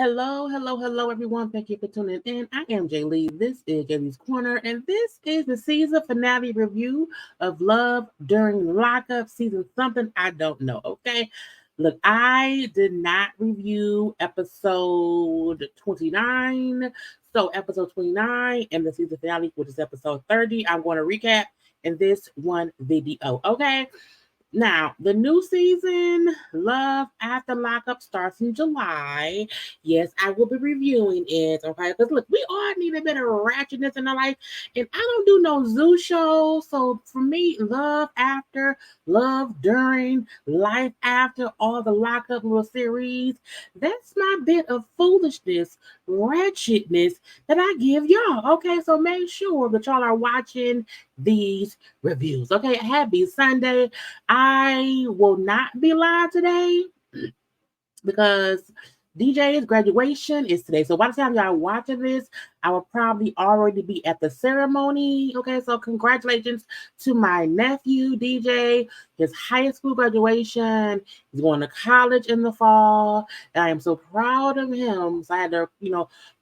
Hello, everyone. Thank you for tuning in. I am Jaylee. This is JayLeesCorner, and this is the season finale review of Love During Lockup, season something I don't know. Okay, look, I did not review episode 29. So, episode 29 and the season finale, which is episode 30, I'm going to recap in this one video. Okay. Now, the new season, Love After Lockup, starts in July. Yes, I will be reviewing it, okay? Because look, we all need a bit of ratchetness in our life, and I don't do no zoo shows. So for me, Love After, Love During, Life After, all the Lockup little series, that's my bit of foolishness, ratchetness that I give y'all, okay? So make sure that y'all are watching these reviews, okay? Happy Sunday. I will not be live today because DJ's graduation is today. So by the time y'all watching this, I will probably already be at the ceremony. Okay, so congratulations to my nephew, DJ. His high school graduation. He's going to college in the fall. And I am so proud of him. So I had to,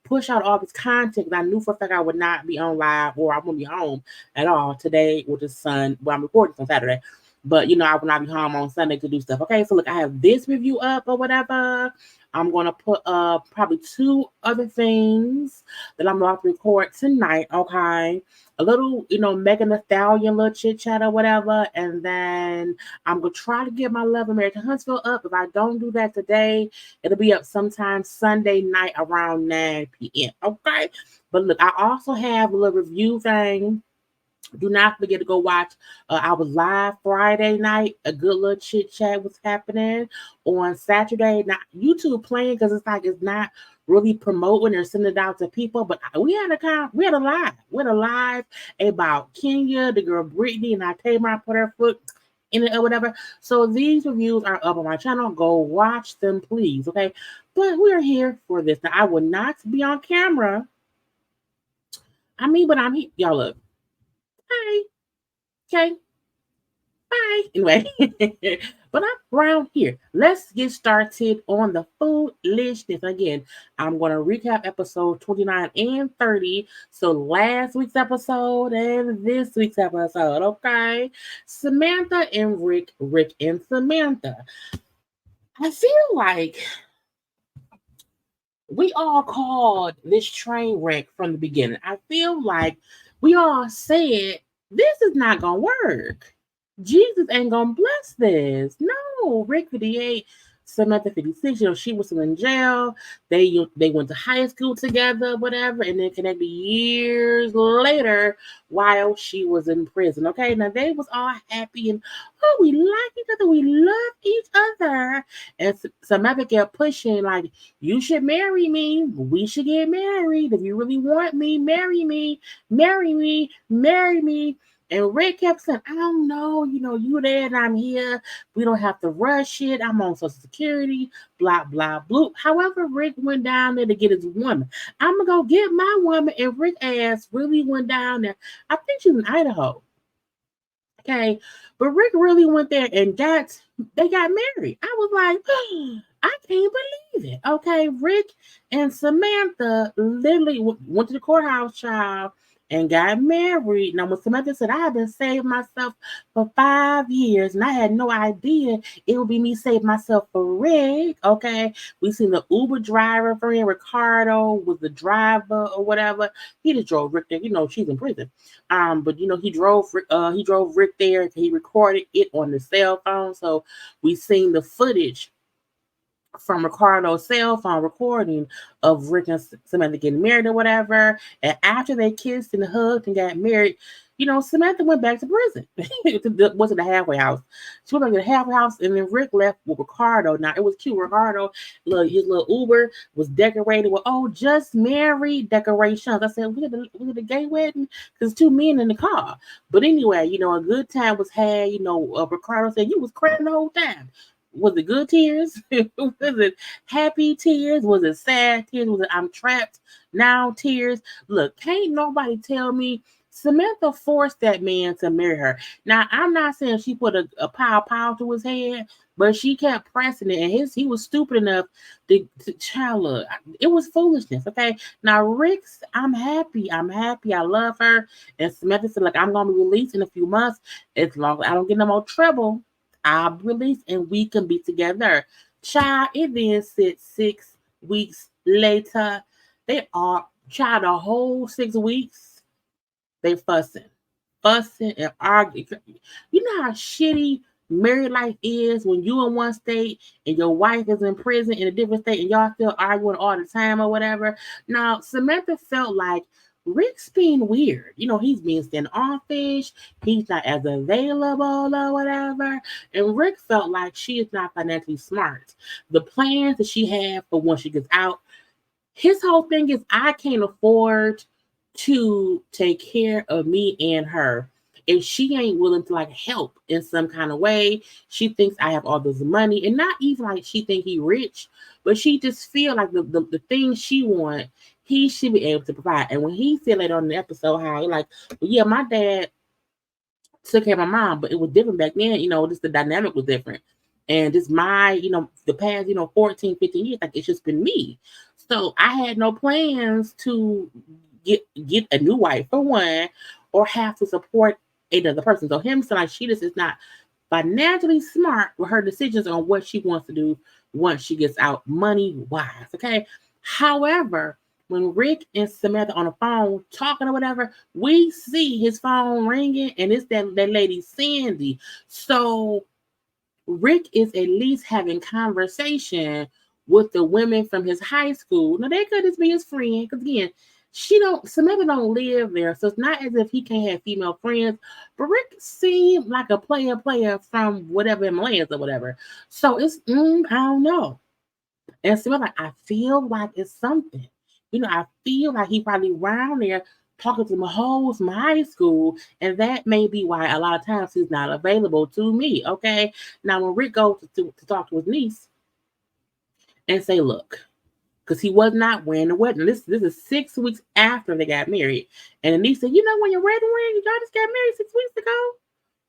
push out all this content. I knew for a fact I would not be on live or I wouldn't be home at all today, which is I'm recording on Saturday. But I will not be home on Sunday to do stuff. Okay, so look, I have this review up or whatever. I'm gonna put up probably two other things that I'm about to record tonight. Okay, a little, Megan Thee Stallion little chit chat or whatever, and then I'm gonna try to get my Love American Huntsville up. If I don't do that today, it'll be up sometime Sunday night around 9 p.m. Okay, but look, I also have a little review thing. Do not forget to go watch. I was live Friday night. A good little chit chat was happening on Saturday. Not YouTube playing because it's not really promoting or sending it out to people. But we had a live about Kenya, the girl Brittany, and I Tamar put her foot in it or whatever. So these reviews are up on my channel. Go watch them, please. Okay, but we are here for this. Now I will not be on camera. But I'm here. Y'all look. Hi. Okay. Bye. Anyway, but I'm around here. Let's get started on the foolishness. Again, I'm going to recap episode 29 and 30. So last week's episode and this week's episode. Okay. Samantha and Rick and Samantha. I feel like we all called this train wreck from the beginning. I feel like we all said, this is not going to work. Jesus ain't going to bless this. No, Rick 58, Samantha 56, she was still in jail. They went to high school together, whatever, and then connected years later while she was in prison. Okay, now they was all happy and, we like each other, we love each other. And Samantha kept pushing, like, you should marry me. We should get married. If you really want me, marry me, marry me, marry me. And Rick kept saying, I don't know, you there and I'm here. We don't have to rush it. I'm on Social Security, blah, blah, blah. However, Rick went down there to get his woman. I'm going to go get my woman. And Rick ass really went down there. I think she's in Idaho. Okay. But Rick really went there and they got married. I was like, I can't believe it. Okay. Rick and Samantha literally went to the courthouse, child, and got married. Now, when Samantha said, I have been saving myself for 5 years, and I had no idea it would be me saving myself for Rick, okay? We seen the Uber driver friend, Ricardo, was the driver or whatever. He just drove Rick there. She's in prison. But he drove Rick there. He recorded it on the cell phone. So we seen the footage from Ricardo's cell phone recording of Rick and Samantha getting married or whatever. And after they kissed and hugged and got married, Samantha went back to prison. Was it the halfway house? She went back to the halfway house, and then Rick left with Ricardo. Now, it was cute. Ricardo, his little Uber was decorated with, just married decorations. I said, we did a gay wedding? Because 2 men in the car. But anyway, a good time was had. Ricardo said, you was crying the whole time. Was it good tears? Was it happy tears? Was it sad tears? Was it I'm trapped now tears? Look, can't nobody tell me Samantha forced that man to marry her. Now, I'm not saying she put a power to his head, but she kept pressing it, and he was stupid enough to child look. It was foolishness. Okay. Now, Rick's, I'm happy. I love her. And Samantha said, like, I'm gonna be released in a few months. As long as I don't get no more trouble, I'll be released and we can be together. Child, it then said 6 weeks later. They are child a whole 6 weeks. They fussing and arguing. You know how shitty married life is when you in one state and your wife is in prison in a different state and y'all still arguing all the time or whatever. Now, Samantha felt like Rick's being weird. He's being standoffish. He's not as available or whatever. And Rick felt like she is not financially smart. The plans that she had for when she gets out, his whole thing is, I can't afford to take care of me and her if she ain't willing to like help in some kind of way. She thinks I have all this money, and not even like she think he rich, but she just feel like the things she want, he should be able to provide. And when he said later on in the episode how like, well, yeah, my dad took care of my mom, but it was different back then, just the dynamic was different. And just my, the past, 14, 15 years, like it's just been me. So I had no plans to get a new wife for one, or have to support another person. So him saying like she just is not financially smart with her decisions on what she wants to do once she gets out money wise. Okay. However, when Rick and Samantha on the phone talking or whatever, we see his phone ringing and it's that lady Sandy. So Rick is at least having conversation with the women from his high school. Now they could just be his friend, because again, Samantha don't live there, so it's not as if he can't have female friends. But Rick seemed like a player from whatever Himalayas or whatever. So it's I don't know. And Samantha, like, I feel like it's something. I feel like he probably around there talking to my hoes from high school, and that may be why a lot of times he's not available to me. Okay. Now when Rick goes to talk to his niece and say, look, because he was not wearing the wedding. This is 6 weeks after they got married. And the niece said, when your wedding ring, y'all just got married 6 weeks ago.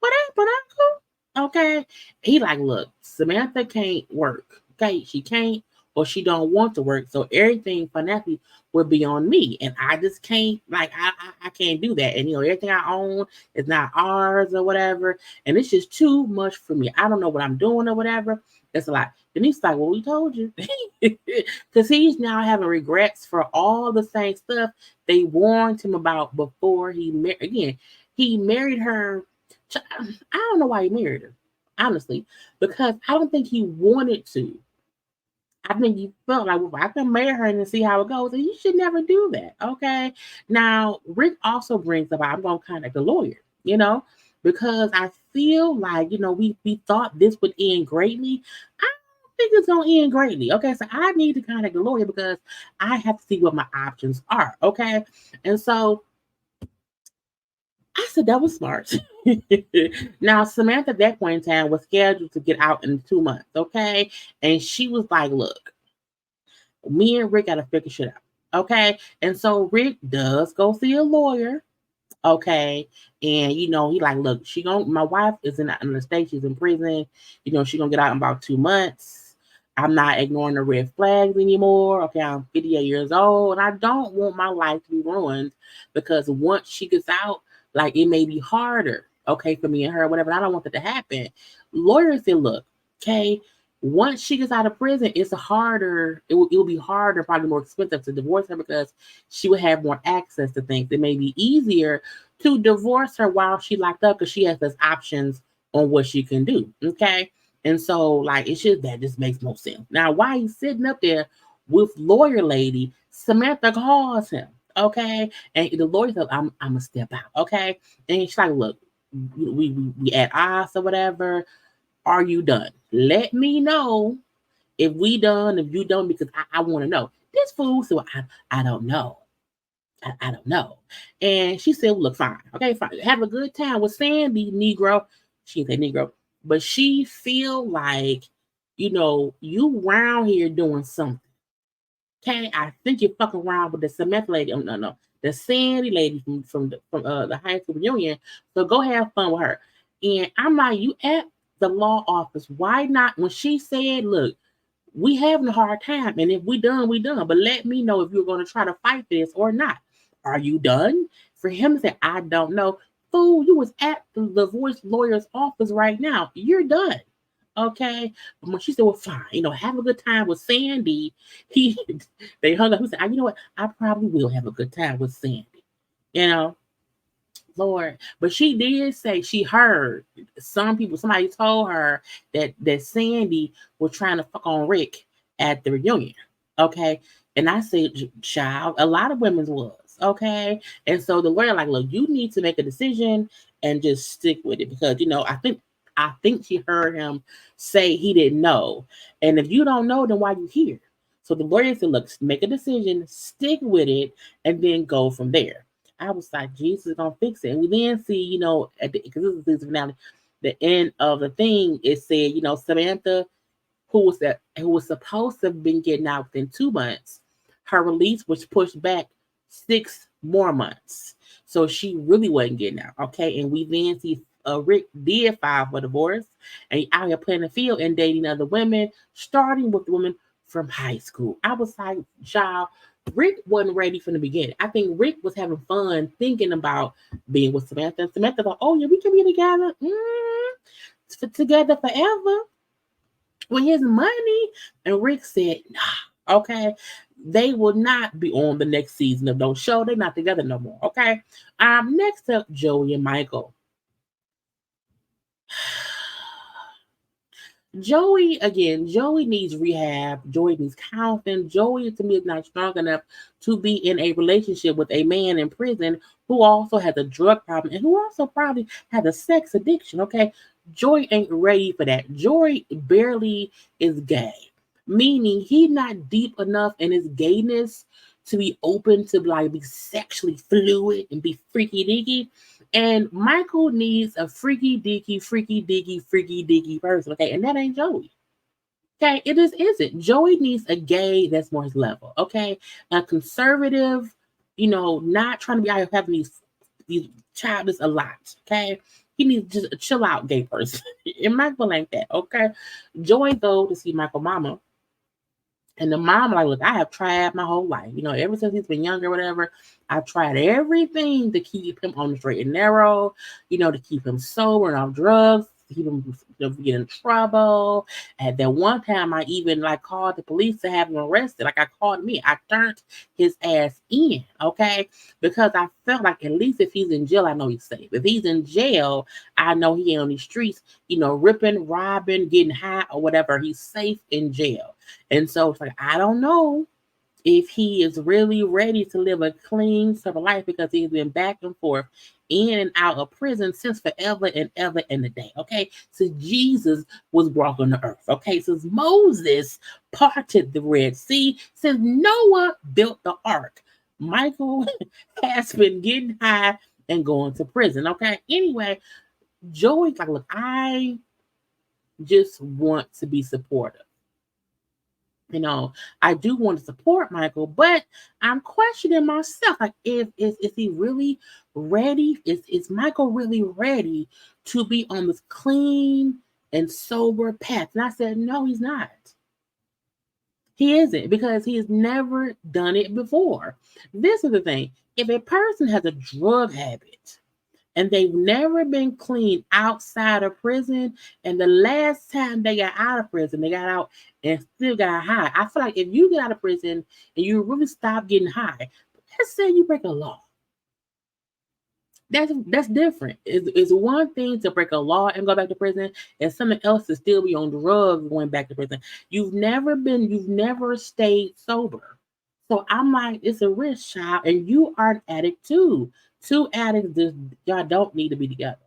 What happened, Uncle? Okay. He like, look, Samantha can't work. Okay. She can't, or she don't want to work. So everything financially will be on me. And I just can't, like, I can't do that. And, everything I own is not ours or whatever. And it's just too much for me. I don't know what I'm doing or whatever. It's a lot. And he's like, well, we told you. Because he's now having regrets for all the same stuff they warned him about before he married. Again, he married her. I don't know why he married her, honestly, because I don't think he wanted to. I think he felt like, well, I can marry her and see how it goes. And you should never do that. Okay. Now, Rick also brings up, I'm going to kind of the lawyer, because I feel like, we thought this would end greatly. I don't think it's going to end greatly. Okay. So I need to contact the lawyer because I have to see what my options are. Okay. And so I said that was smart. Now, Samantha at that point in time was scheduled to get out in 2 months. Okay. And she was like, look, me and Rick got to figure shit out. Okay. And so Rick does go see a lawyer. Okay. And, he like, look, my wife is in the state. She's in prison. She's going to get out in about 2 months. I'm not ignoring the red flags anymore. Okay. I'm 58 years old and I don't want my life to be ruined because once she gets out, like it may be harder. Okay. For me and her, whatever. I don't want that to happen. Lawyers said, look, okay, once she gets out of prison, it's harder. It will be harder, probably more expensive to divorce her because she would have more access to things. It may be easier to divorce her while she locked up because she has those options on what she can do. Okay. And so, like, that just makes no sense. Now, while he's sitting up there with lawyer lady, Samantha calls him. Okay. And the lawyer says, I'm gonna step out. Okay. And she's like, look, we at odds or whatever. Are you done? Let me know if we done, if you done, because I want to know. This fool said, I don't know. I don't know. And she said, well, look, fine. Okay, fine. Have a good time with Sandy, Negro. She didn't say Negro, but she feel like, you around here doing something. Okay, I think you're fucking around with the Samantha lady. Oh, no. the Sandy lady from the high school reunion. So go have fun with her. And I'm like, you at the law office. Why not? When she said, look, we having a hard time, and if we done, we done. But let me know if you're going to try to fight this or not. Are you done? For him to say, I don't know. Fool, you was at the divorce lawyer's office right now. You're done. Okay. But when she said, well, fine, have a good time with Sandy, he they hung up. He said, you know what? I probably will have a good time with Sandy. You know, Lord. But she did say she heard somebody told her that Sandy was trying to fuck on Rick at the reunion. Okay. And I said, child, a lot of women's was. Okay. And so the lawyer, like, look, you need to make a decision and just stick with it because, I think she heard him say he didn't know. And if you don't know, then why you here? So the lawyer said, look, make a decision, stick with it, and then go from there. I was like, Jesus is gonna fix it. And we then see, at the because this is season finale, the end of the thing, it said, Samantha, who was supposed to have been getting out within 2 months, her release was pushed back 6 more months. So she really wasn't getting out. Okay. And we then see Rick did file for divorce and he out here playing the field and dating other women, starting with women from high school. I was like, child, Rick wasn't ready from the beginning. I think Rick was having fun thinking about being with Samantha. And Samantha thought, oh yeah, we can be together. Together forever with his money. And Rick said, nah, okay. They will not be on the next season of those show. They're not together no more. Okay. Next up, Joey and Michael. Joey needs rehab. Joey needs counseling. Joey, to me, is not strong enough to be in a relationship with a man in prison who also has a drug problem and who also probably has a sex addiction. Okay. Joey ain't ready for that. Joey barely is gay, meaning he's not deep enough in his gayness to be open to like be sexually fluid and be freaky deaky. And Michael needs a freaky deaky person. Okay. And that ain't Joey. Okay. It just isn't. Joey needs a gay that's more his level. Okay. A conservative, not trying to be out here having these childish a lot. Okay. He needs just a chill out gay person. And Michael ain't that. Okay. Joey go to see Michael mama. And the mom, like, look, I have tried my whole life. Ever since he's been younger, whatever, I've tried everything to keep him on the straight and narrow, to keep him sober and off drugs, to keep him from getting in trouble. At that one time, I even called the police to have him arrested. I called me. I turned his ass in, okay? Because I felt like at least if he's in jail, I know he's safe. If he's in jail, I know he ain't on these streets, ripping, robbing, getting high or whatever. He's safe in jail. And so it's like, I don't know if he is really ready to live a clean sort of life because he's been back and forth in and out of prison since forever and ever and a day. Okay. Since Jesus was walking the earth. Okay. Since Moses parted the Red Sea, since Noah built the ark, Michael has been getting high and going to prison. Okay. Anyway, Joey's like, look, I just want to be supportive. I do want to support Michael, but I'm questioning myself. Like, is he really ready? Is Michael really ready to be on this clean and sober path? And I said, no, he's not. He isn't because he has never done it before. This is the thing. If a person has a drug habit, and they've never been clean outside of prison. And the last time they got out of prison, they got out and still got high. I feel like if you get out of prison and you really stop getting high, let's say you break a law. That's different. It's one thing to break a law and go back to prison, and something else to still be on drugs going back to prison. You've never stayed sober. So I'm like, it's a risk, child, and you are an addict too. Two addicts, y'all don't need to be together.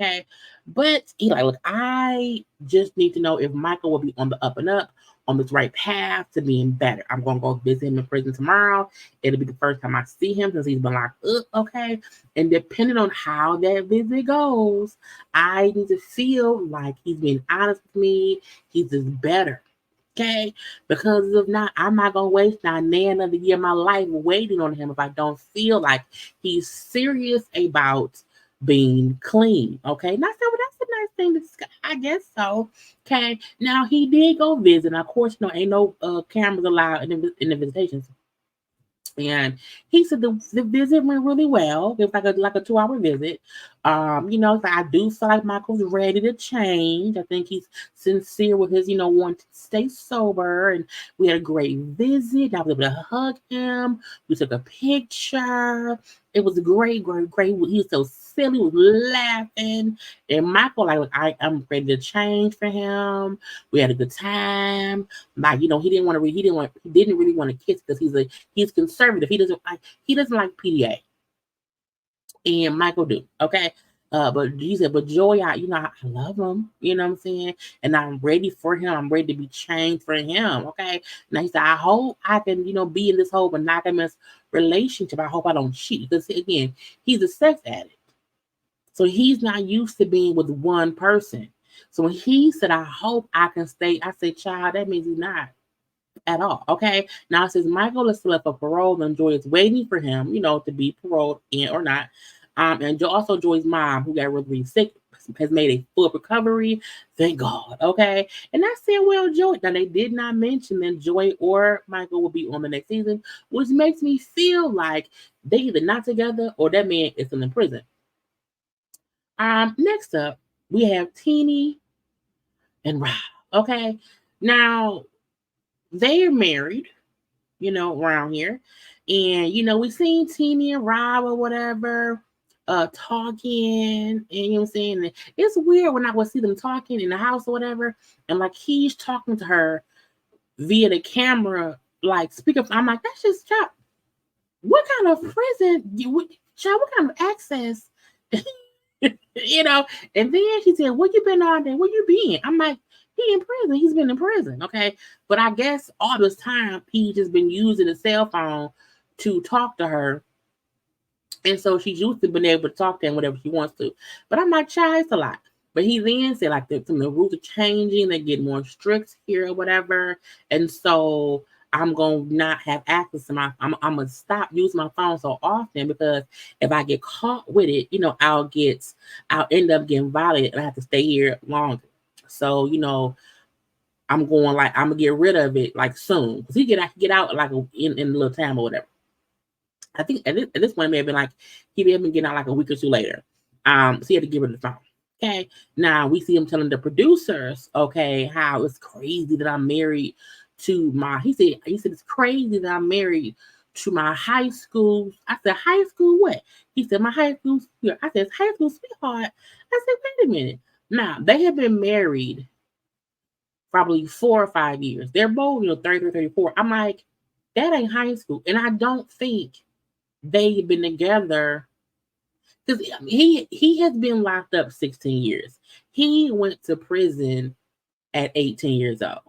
Okay. But he like, look, I just need to know if Michael will be on the up and up, on this right path to being better. I'm gonna go visit him in prison tomorrow. It'll be the first time I see him since he's been locked up. Okay. And depending on how that visit goes, I need to feel like he's being honest with me. He's just better. Okay, because if not, I'm not gonna waste not another year of my life waiting on him if I don't feel like he's serious about being clean. Okay, and I said, well, that's a nice thing to discuss. I guess so. Okay, now he did go visit. Now, of course, ain't no cameras allowed in the visitations. And he said the visit went really well. It was like a 2 hour visit. So I do feel like Michael's ready to change. I think he's sincere with his, wanting to stay sober. And we had a great visit. I was able to hug him. We took a picture. It was great, great, great. He was so silly, he was laughing. And Michael, like, I'm ready to change for him. We had a good time. Like, he didn't really want to kiss because he's conservative. He doesn't like PDA. And Michael do. Okay. But he said, but Joey, I love him. You know what I'm saying? And I'm ready for him. I'm ready to be changed for him. Okay. Now he said, I hope I can, be in this whole monogamous relationship. I hope I don't cheat. Because again, he's a sex addict. So he's not used to being with one person. So when he said, I hope I can stay, I said, child, that means he's not at all. Okay. Now it says Michael is still up for parole and Joy is waiting for him, to be paroled in or not. And also Joy's mom, who got really sick, has made a full recovery. Thank God. Okay. And I said, well, Joy, now they did not mention that Joy or Michael will be on the next season, which makes me feel like they either not together or that man is still in prison. Next up, we have Tennie and Rob. Okay. Now they're married, around here. And, we seen Tennie and Rob or whatever talking, and you know what I'm saying? And it's weird when I would see them talking in the house or whatever, and like he's talking to her via the camera, like speaker. I'm like, that's just child. What kind of prison child, what kind of access? And then she said, where you been all day? Where you been? I'm like, he in prison. He's been in prison. Okay. But I guess all this time he just been using a cell phone to talk to her. And so she's used to being able to talk to him whatever she wants to. But I'm like, child, it's a lot. But he then said, like, the rules are changing. They get more strict here or whatever. And so I'm going to not have access to I'm going to stop using my phone so often, because if I get caught with it, I'll end up getting violated and I have to stay here longer. So, I'm going I'm going to get rid of it like soon. Because he get out like in a little time or whatever. I think at this point, it may have been like he may have been getting out like a week or two later. So he had to give rid of the phone. Okay. Now we see him telling the producers, okay, how it's crazy that I'm married to he said it's crazy that I'm married to my high school. I said, high school what? He said, my high school sweetheart. I said, high school sweetheart. I said, wait a minute. Now they have been married probably 4 or 5 years. They're both, 33, 34. I'm like, that ain't high school. And I don't think they've been together, because he has been locked up 16 years. He went to prison at 18 years old.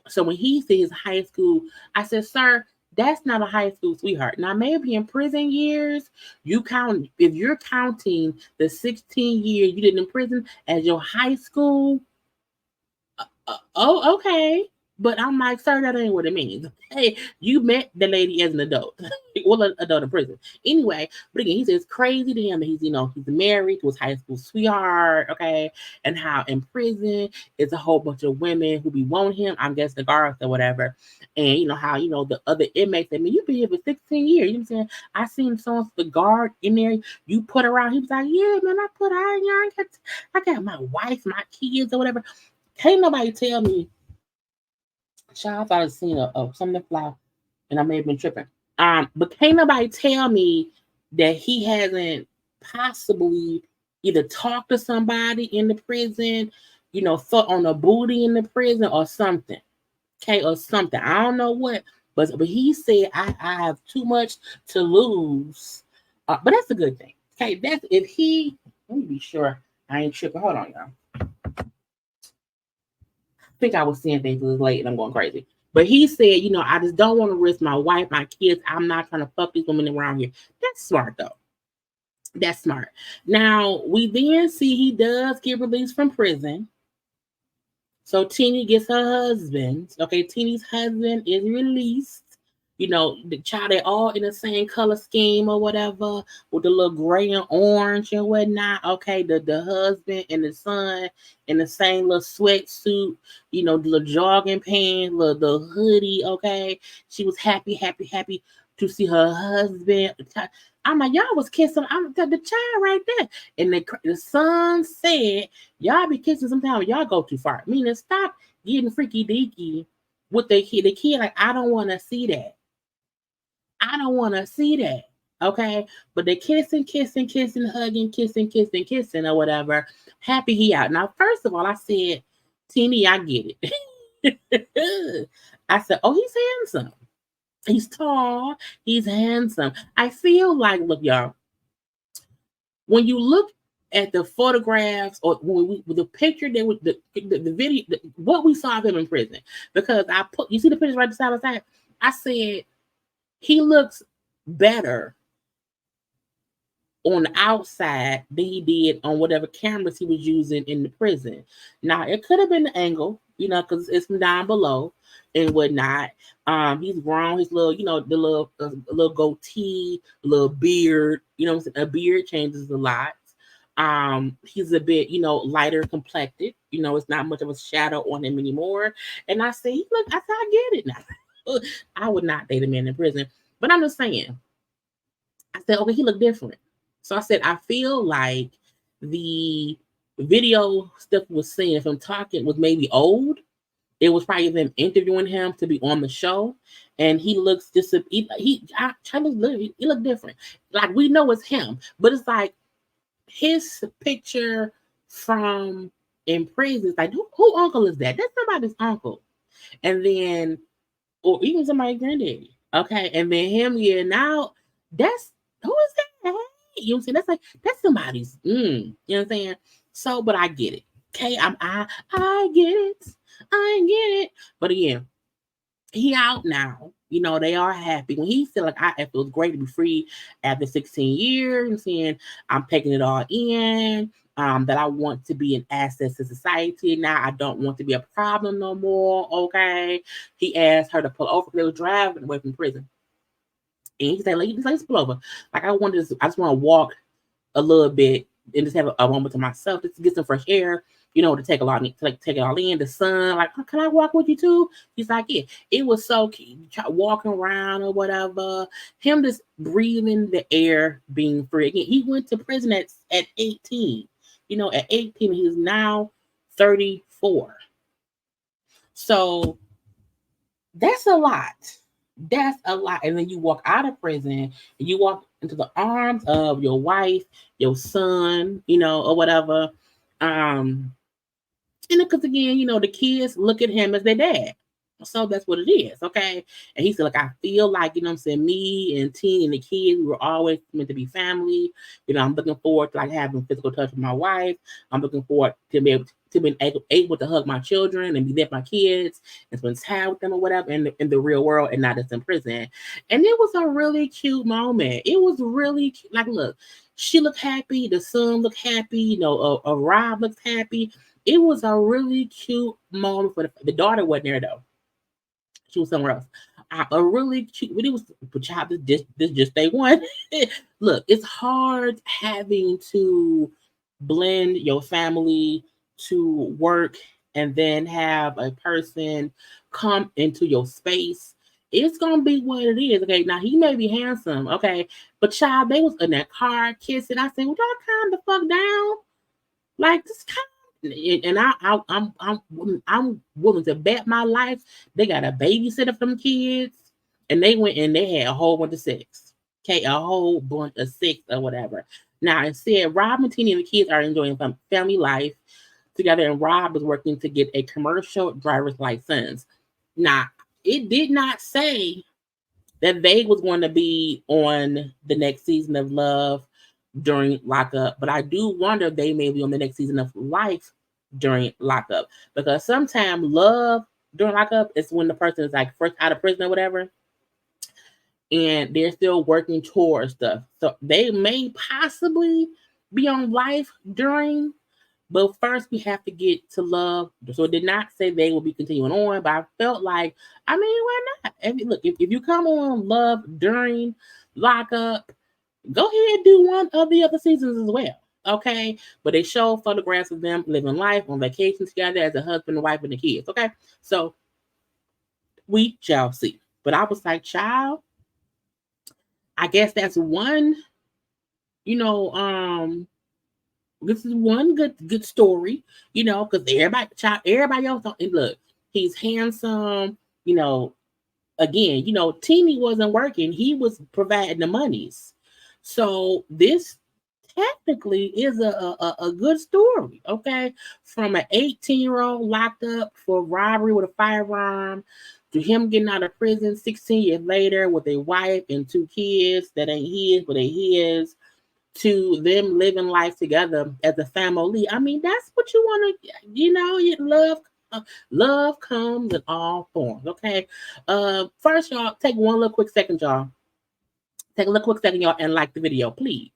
So when he says high school, I said, sir, that's not a high school sweetheart. Now, maybe in prison years, if you're counting the 16 years you did in prison as your high school, okay. But I'm like, sir, that ain't what it means. Hey, you met the lady as an adult. Well, an adult in prison. Anyway, but again, he says it's crazy to him that he's married to his high school sweetheart, okay? And how in prison it's a whole bunch of women who be wanting him, I'm guessing the guards or whatever. And how, the other inmates say, you've been here for 16 years. You know what I'm saying? I seen someone, the guard in there, you put her out. He was like, yeah, man, I got my wife, my kids or whatever. Can't nobody tell me. Child, I thought I'd seen something fly, and I may have been tripping. But can't nobody tell me that he hasn't possibly either talked to somebody in the prison, foot on a booty in the prison or something. Okay, or something. I don't know what, but he said I have too much to lose. But that's a good thing. Okay, let me be sure I ain't tripping. Hold on, y'all. I think I was seeing things a little late and I'm going crazy. But he said, I just don't want to risk my wife, my kids. I'm not trying to fuck these women around here. That's smart, though. That's smart. Now, we then see he does get released from prison. So Tennie gets her husband. Okay, Tennie's husband is released. The child, they all in the same color scheme or whatever, with the little gray and orange and whatnot. Okay, the husband and the son in the same little sweatsuit, the little jogging pants, the hoodie. Okay, she was happy, happy, happy to see her husband. I'm like, y'all was kissing. I'm the child right there, and the son said, y'all be kissing sometimes. Y'all go too far. Meaning, stop getting freaky deaky with the kid. The kid, like, I don't want to see that. I don't want to see that. Okay. But they kissing, kissing, kissing, hugging, kissing, kissing, kissing, or whatever. Happy he out. Now, first of all, I said, Tennie, I get it. I said, oh, he's handsome. He's tall. He's handsome. I feel like, look, y'all, when you look at the photographs or the picture that was the video, what we saw of him in prison, because you see the pictures right beside side. I said, he looks better on the outside than he did on whatever cameras he was using in the prison. Now, it could have been the angle, because it's from down below and whatnot. He's grown, his little, the little goatee, little beard, a beard changes a lot. He's a bit, lighter complected. It's not much of a shadow on him anymore. And I say, look, I get it now. I would not date a man in prison. But I'm just saying, I said, okay, he looked different. So I said, I feel like the video stuff was saying if I'm talking was maybe old. It was probably them interviewing him to be on the show. And he looks just, he looked different. Like, we know it's him. But it's like his picture from in prison. It's like, who uncle is that? That's somebody's uncle. And then, or even somebody's granddaddy. Okay, and then him, yeah, now that's who is that? You know what I'm saying? That's somebody's. You know what I'm saying? So, but I get it. Okay, I get it. I get it. But again, he out now. They are happy. When he said, like, it was great to be free after 16 years. I'm saying I'm taking it all in. That I want to be an asset to society. Now I don't want to be a problem no more. Okay. He asked her to pull over. They were driving away from prison. And he said, let's pull over. Like, I just want to walk a little bit and just have a moment to myself, just to get some fresh air, to take it all in. The sun, like, can I walk with you too? He's like, yeah. It was so cute. Walking around or whatever. Him just breathing the air, being free. Again, he went to prison at 18. At 18, he is now 34. So that's a lot. That's a lot. And then you walk out of prison and you walk into the arms of your wife, your son, or whatever. And because again, the kids look at him as their dad. So that's what it is, okay? And he said, like, I feel like, I'm saying, me and T and the kids, we were always meant to be family. I'm looking forward to, like, having physical touch with my wife. I'm looking forward to being able to hug my children and be there for my kids and spend time with them or whatever in the real world and not just in prison. And it was a really cute moment. It was really cute. Like, look, she looked happy. The son looked happy. Rob looked happy. It was a really cute moment for the daughter wasn't there though. She was somewhere else. A really cute, but it was, child, this just day one. Look, it's hard having to blend your family to work and then have a person come into your space. It's gonna be what it is. Okay, now he may be handsome, okay, but child, they was in that car kissing. I said, well, y'all calm the fuck down. Like, just calm. And I'm willing to bet my life they got a babysitter for them kids, and they went and they had a whole bunch of sex. Okay, a whole bunch of sex or whatever. Now, it said Rob and Tennie and the kids are enjoying family life together, and Rob is working to get a commercial driver's license. Now, it did not say that they was going to be on the next season of Love during Lockup, but I do wonder if they may be on the next season of Life during Lockup, because sometimes Love during Lockup is when the person is like first out of prison or whatever, and they're still working towards stuff. So they may possibly be on Life during But first, we have to get to love. So it did not say they will be continuing on, but I felt like, I mean, why not? Look, if you come on Love during Lockup, go ahead and do one of the other seasons as well. Okay, but they show photographs of them living life on vacation together as a husband and wife and the kids. Okay, so we shall see. But I was like, child, I guess that's one, you know, this is one good story, because everybody else don't, and look, he's handsome, again, Tennie wasn't working, he was providing the monies. So this technically is a good story, okay? From an 18-year-old locked up for robbery with a firearm to him getting out of prison 16 years later with a wife and 2 kids that ain't his, but they his, to them living life together as a family. I mean, that's what you want to, you love comes in all forms. Okay. First, y'all, take one little quick second, y'all. Take a little quick second, y'all, and like the video, please.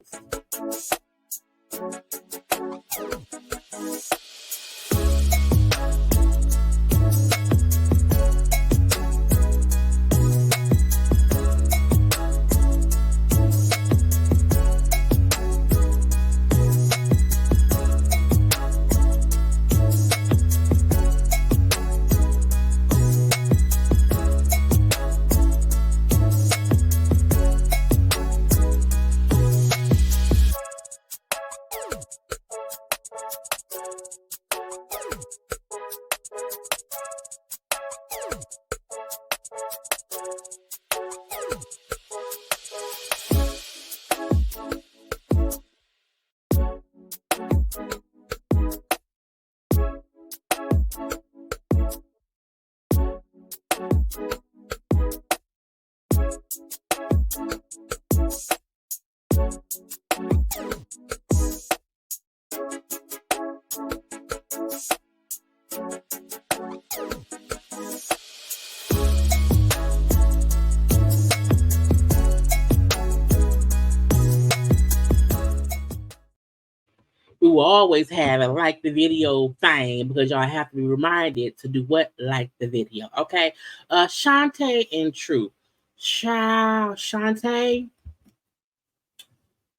We will always have a like the video thing because y'all have to be reminded to do what? Like the video. Okay. Shante and True. Child, Shante,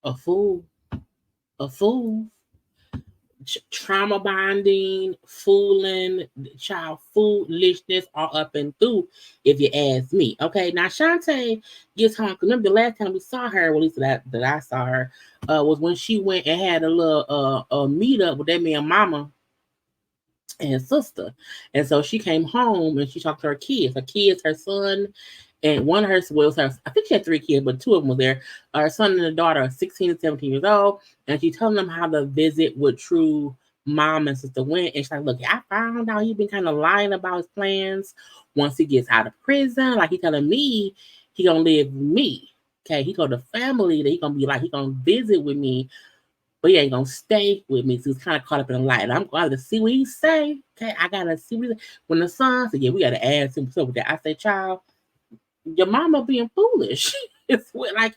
a fool. A fool. Trauma bonding, fooling, child foolishness all up and through, if you ask me. Okay, now Shante gets home. Remember the last time we saw her, well, at least that I saw her, was when she went and had a little meetup with that man mama and sister. And so she came home and she talked to her kids. Her son, and one of her was her, I think she had 3 kids, but 2 of them were there. Her son and the daughter are 16 and 17 years old. And she told them how the visit with True mom and sister went. And she's like, look, I found out he's been kind of lying about his plans once he gets out of prison. Like, he telling me he gonna live with me. Okay, he told the family that he gonna be like, he gonna visit with me, but he ain't gonna stay with me. So he's kind of caught up in the light. And I'm going to see what he say. Okay, I gotta see what he say. When the son said, yeah, we gotta add some stuff with that. I say, child, your mama being foolish. It's like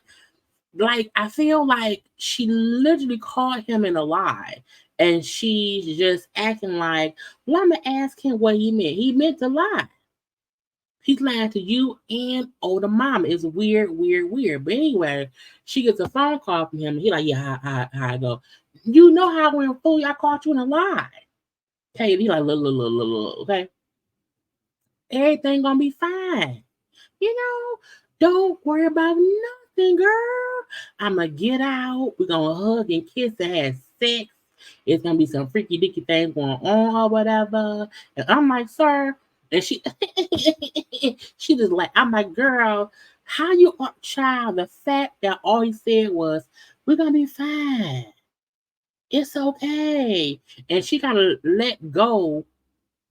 I feel like she literally caught him in a lie, and she's just acting like, well, I'm gonna ask him what he meant. He meant to lie. He's lying to you and the mama. It's weird. But anyway, she gets a phone call from him. And he like, yeah, how I go? You know how when fool I caught you in a lie. Okay, he like, look, okay, everything gonna be fine. Don't worry about nothing, girl. I'm going to get out. We're going to hug and kiss and have sex. It's going to be some freaky dicky things going on or whatever. And I'm like, sir. And she just like, I'm like, girl, how you are, child? The fact that all he said was, we're going to be fine. It's okay. And she kind of let go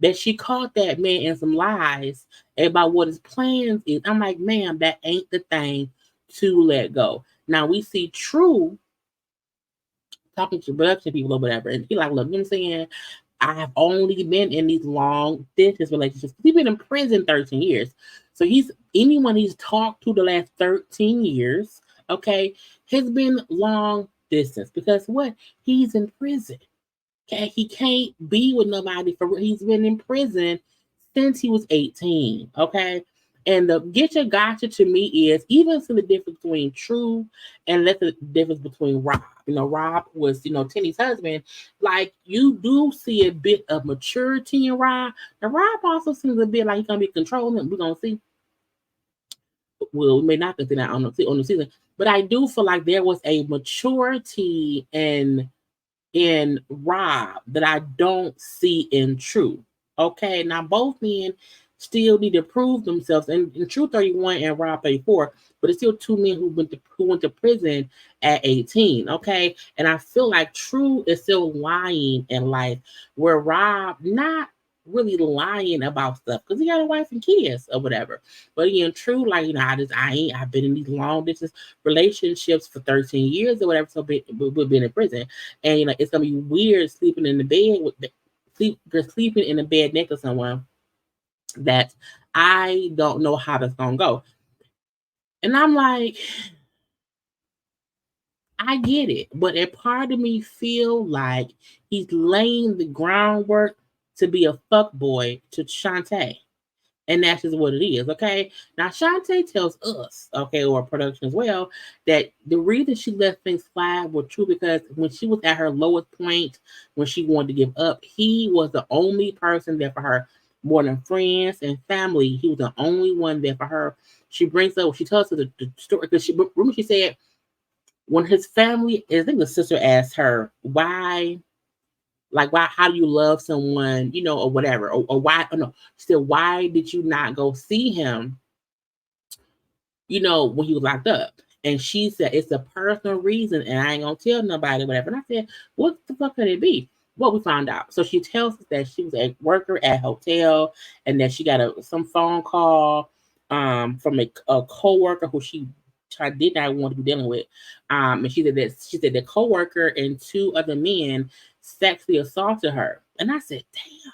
that she caught that man in some lies about what his plans is. I'm like, ma'am, that ain't the thing to let go. Now we see True talking to production people or whatever, and he like, look, you know what I'm saying? I've only been in these long distance relationships. He's been in prison 13 years. So anyone he's talked to the last 13 years, okay, has been long distance because what? He's in prison. He can't be with nobody for he's been in prison since he was 18. Okay. And the get your gotcha to me is even to the difference between True and that's the difference between Rob. Rob was, Tennie's husband. Like you do see a bit of maturity in Rob. And Rob also seems a bit like he's gonna be controlling. We're gonna see. Well, we may not consider that on the season. But I do feel like there was a maturity in Rob that I don't see in True. Okay, now both men still need to prove themselves. And in True 31 and Rob 34, but it's still two men who went to prison at 18. Okay, and I feel like True is still lying in life, where Rob not really lying about stuff because he got a wife and kids or whatever. But again, True, like I've been in these long distance relationships for 13 years or whatever, so we've been in prison. And it's gonna be weird sleeping in the bed sleeping in the bed next to someone that I don't know how that's gonna go. And I'm like, I get it, but a part of me feel like he's laying the groundwork to be a fuck boy to Shante. And that's just what it is, okay? Now, Shante tells us, okay, or production as well, that the reason she let things slide was true because when she was at her lowest point, when she wanted to give up, he was the only person there for her, more than friends and family. He was the only one there for her. She brings up, she tells us the story, because remember she said, when his family, I think the sister asked her, why how do you love someone, or whatever, or why, oh no, still, why did you not go see him, when he was locked up? And she said, it's a personal reason, and I ain't gonna tell nobody, whatever. And I said, what the fuck could it be? What we found out. So she tells us that she was a worker at a hotel and that she got some phone call from a co-worker who she did not want to be dealing with. And she said the co-worker and two other men sexually assaulted her. And I said, damn.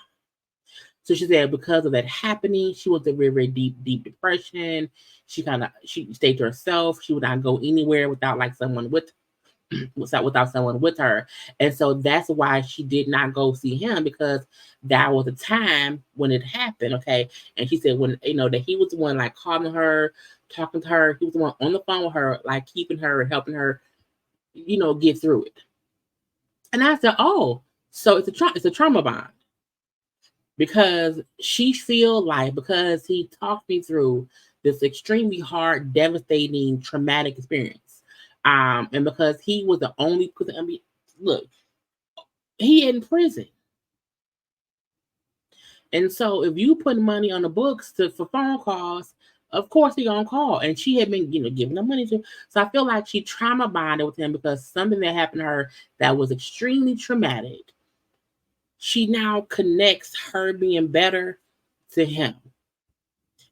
So she said because of that happening, she was in a very, very deep depression. She stayed to herself. She would not go anywhere without someone without someone with her. And so that's why she did not go see him, because that was the time when it happened. Okay. And she said when that he was the one calling her, talking to her, he was the one on the phone with her, keeping her, helping her, get through it. And I said, oh, so it's a trauma bond, because she feel like because he talked me through this extremely hard, devastating, traumatic experience, and because he was the only person. I mean, look, he in prison, and so if you put money on the books for phone calls, of course he gonna call. And she had been, giving him money to. So I feel like she trauma bonded with him because something that happened to her that was extremely traumatic. She now connects her being better to him.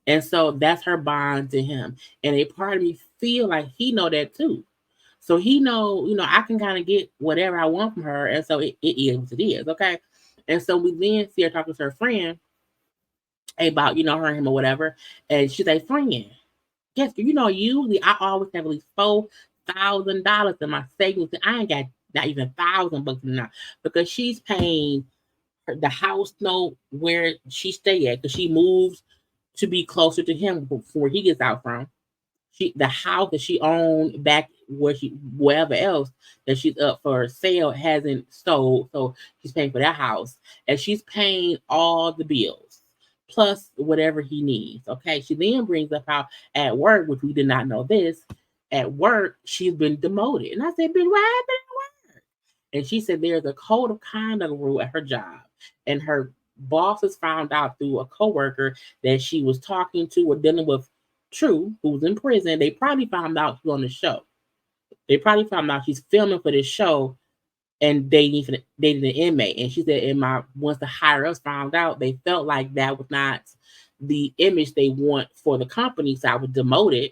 And so that's her bond to him. And a part of me feel like he know that too. So he know, I can kind of get whatever I want from her. And so it is what it is. Okay. And so we then see her talking to her friend about, her and him or whatever. And she's a friend. Guess, usually I always have at least $4,000 in my savings. I ain't got not even $1,000 now, because she's paying the house note where she stay at, because she moves to be closer to him before he gets out from. The house that she owned back wherever else that she's up for sale hasn't sold, so she's paying for that house, and she's paying all the bills plus whatever he needs. Okay, she then brings up how at work, which we did not know this, at work she's been demoted, and I said, "Bitch, what happened at work?" And she said there's a code of conduct rule at her job, and her bosses found out through a coworker that she was talking to or dealing with True, who was in prison. They probably found out she's on the show. They probably found out she's filming for this show and dating an inmate. And she said, once the higher ups found out, they felt like that was not the image they want for the company. So I was demoted.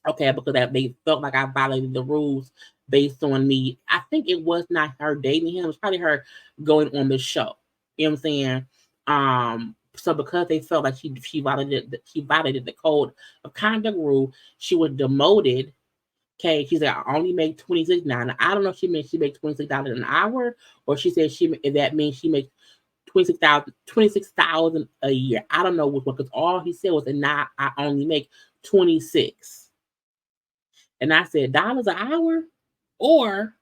Okay, because they felt like I violated the rules based on me. I think it was not her dating him. It was probably her going on the show. You know what I'm saying? So because they felt like she violated the code of conduct rule, she was demoted Okay, she said, I only make $26 now. I don't know if she meant she makes $26 an hour, or she said that means she makes 26,000 a year. I don't know which one, because all he said was, and now I only make 26. And I said, dollars an hour or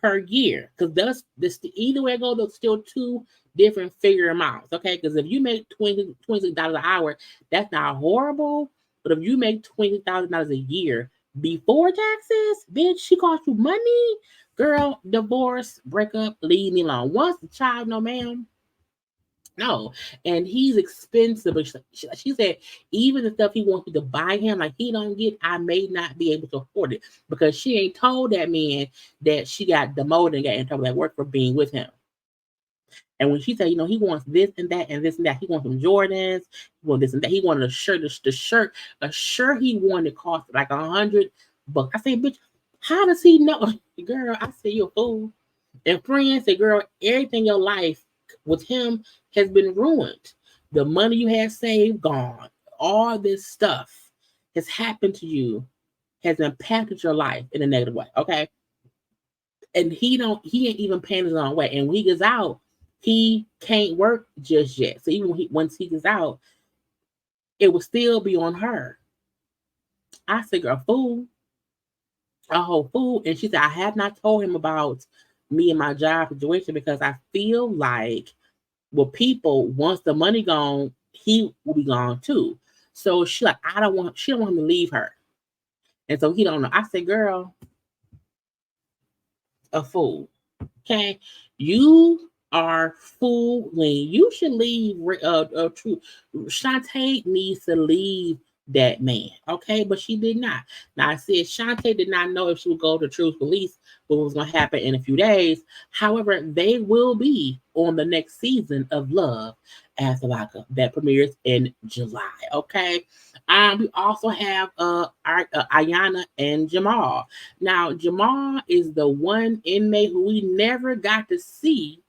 per year? Because this either way it goes, there's still two different figure amounts. Okay, because if you make $26 an hour, that's not horrible. But if you make $20,000 a year before taxes, bitch, she cost you money. Girl, divorce, breakup, leave me alone. Once the child, no ma'am. No, and he's expensive. But she said even the stuff he wants me to buy him, like he don't get, I may not be able to afford it, because she ain't told that man that she got demoted and got in trouble at work for being with him. And when she said, he wants this and that and this and that, he wants some Jordans, he wants this and that. He wanted a shirt, a shirt he wanted cost like $100. I said, bitch, how does he know? Girl, I said, you're a fool. And friends said, girl, everything in your life with him has been ruined. The money you had saved, gone. All this stuff has happened to you, has impacted your life in a negative way. Okay. And he ain't even paying his own way. And when he gets out, he can't work just yet. So even once he gets out, it will still be on her. I said, girl, fool. A whole fool. And she said, I have not told him about me and my job situation, because I feel like, well, people, once the money gone, he will be gone too. So she don't want him to leave her. And so he don't know. I said, girl, a fool. Okay. You are fooling. You should leave. True. Shante needs to leave that man. Okay. But she did not. Now I said Shante did not know if she would go to Truth Police, what was going to happen in a few days. However, they will be on the next season of Love After Lockup that premieres in July. Okay. We also have Ayana and Jamal. Now, Jamal is the one inmate who we never got to see,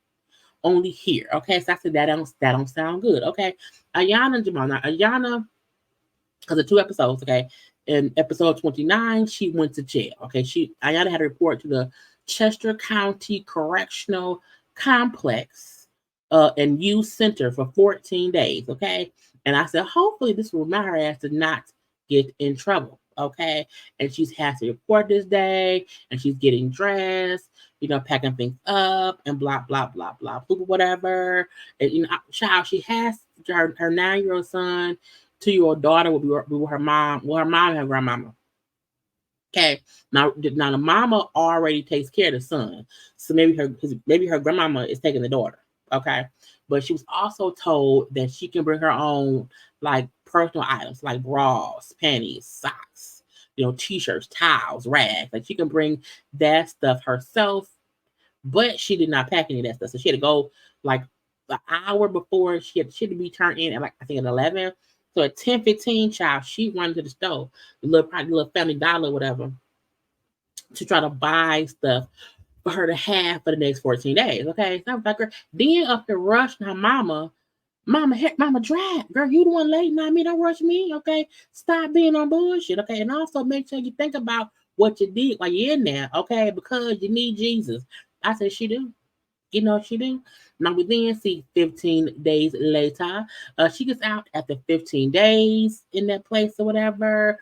only here. Okay, so I said that don't sound good. Okay, Ayana and Jamal. Now, Ayana, because of 2 episodes. Okay, in episode 29, she went to jail. Okay, Ayana had to report to the Chester County Correctional Complex and Youth Center for 14 days. Okay, and I said, hopefully this will remind her ass to not get in trouble. Okay, and she's has to report this day, and she's getting dressed, packing things up, and blah blah blah blah blah, whatever. And child, she has her 9-year-old son, 2-year-old daughter will be with her mom. Well, her mom and her grandmama. Okay, now the mama already takes care of the son, so maybe her grandmama is taking the daughter. Okay, but she was also told that she can bring her own like personal items like bras, panties, socks, t-shirts, towels, rags. Like she can bring that stuff herself, but she did not pack any of that stuff, so she had to go like an hour before she had to be turned in at like I think at 11. So at 10:15, child, she run to the store, the little Family Dollar, whatever, to try to buy stuff for her to have for the next 14 days. Okay, so I was like, girl, then up the rush, her mama drive, girl, you the one late, not me. Don't rush me. Okay, stop being on bullshit. Okay, and also make sure you think about what you did while you're in there. Okay, because you need Jesus. I said she do. She do. Now we then see 15 days later, she gets out after 15 days in that place or whatever.